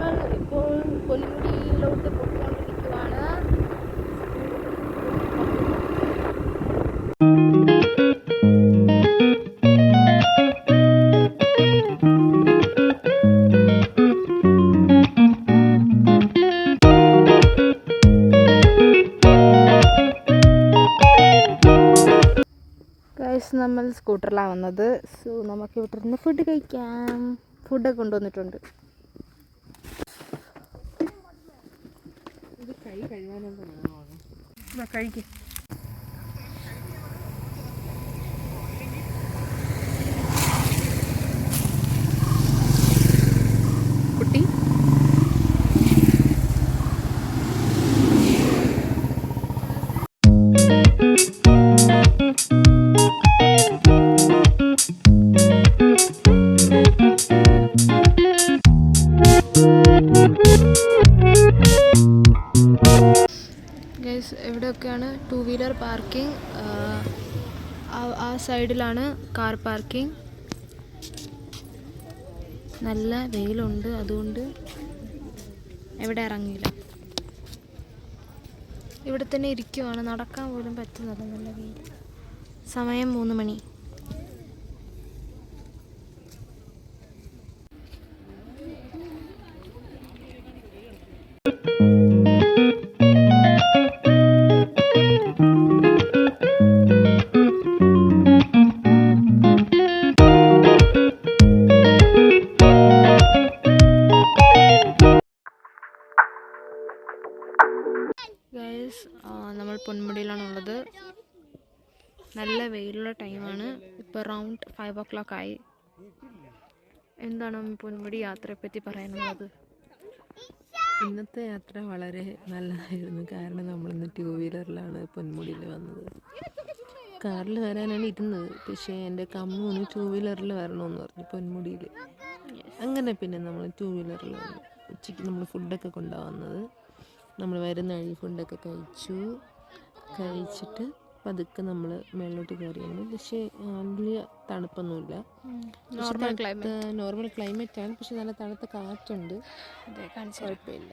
നമ്മൾ ഇപ്പോൾ പൊന്മുടിയിലോട്ട് പോയിക്കൊണ്ടിരിക്കുകയാണ്. നമ്മൾ സ്കൂട്ടറിലാണ് വന്നത്. സോ നമുക്ക് ഇവിടെ നിന്ന് ഫുഡ് കഴിക്കാം. ഫുഡൊക്കെ കൊണ്ടുവന്നിട്ടുണ്ട്. ഇത് കൈ കഴുകാനുള്ള കഴിക്കും. കുട്ടി ഇവിടെയൊക്കെയാണ് 2 വീലർ പാർക്കിംഗ്. ആ സൈഡിലാണ് കാർ പാർക്കിംഗ്. നല്ല വെയിലുണ്ട്, അതുകൊണ്ട് എവിടെ ഇറങ്ങിയില്ല. ഇവിടെ തന്നെ ഇരിക്കുവാണ്, നടക്കാൻ പോലും പറ്റുന്നില്ല, നല്ല വെയിൽ. സമയം 3 മണി. നമ്മൾ പൊന്മുടിയിലാണുള്ളത്. നല്ല വെയിലുള്ള ടൈമാണ്. ഇപ്പോൾ അറൗണ്ട് 5 o'clock ആയി. എന്താണ് പൊന്മുടി യാത്രയെപ്പറ്റി പറയാനുള്ളത്? ഇന്നത്തെ യാത്ര വളരെ നല്ലതായിരുന്നു. കാരണം നമ്മളിന്ന് 2 വീലറിലാണ് പൊന്മുടിയിൽ വന്നത്. കാറിൽ വരാനാണ് ഇരുന്നത്, പക്ഷേ എൻ്റെ കമ്മൂന് 2 വീലറിൽ വരണമെന്ന് പറഞ്ഞു പൊന്മുടിയിൽ. അങ്ങനെ പിന്നെ നമ്മൾ 2 വീലറിൽ വന്നു. ഉച്ചയ്ക്ക് നമ്മൾ ഫുഡൊക്കെ കൊണ്ടുപോകാൻ വന്നത്. നമ്മൾ വരുന്ന വഴി ഫുഡൊക്കെ കഴിച്ചിട്ട് പതുക്കെ നമ്മൾ മേളിലോട്ട് കയറിയാണ്. പക്ഷേ വലിയ തണുപ്പൊന്നുമില്ല, നോർമൽ ക്ലൈമറ്റാണ്. പക്ഷെ നല്ല തണുത്ത കാറ്റുണ്ട്, കുഴപ്പമില്ല.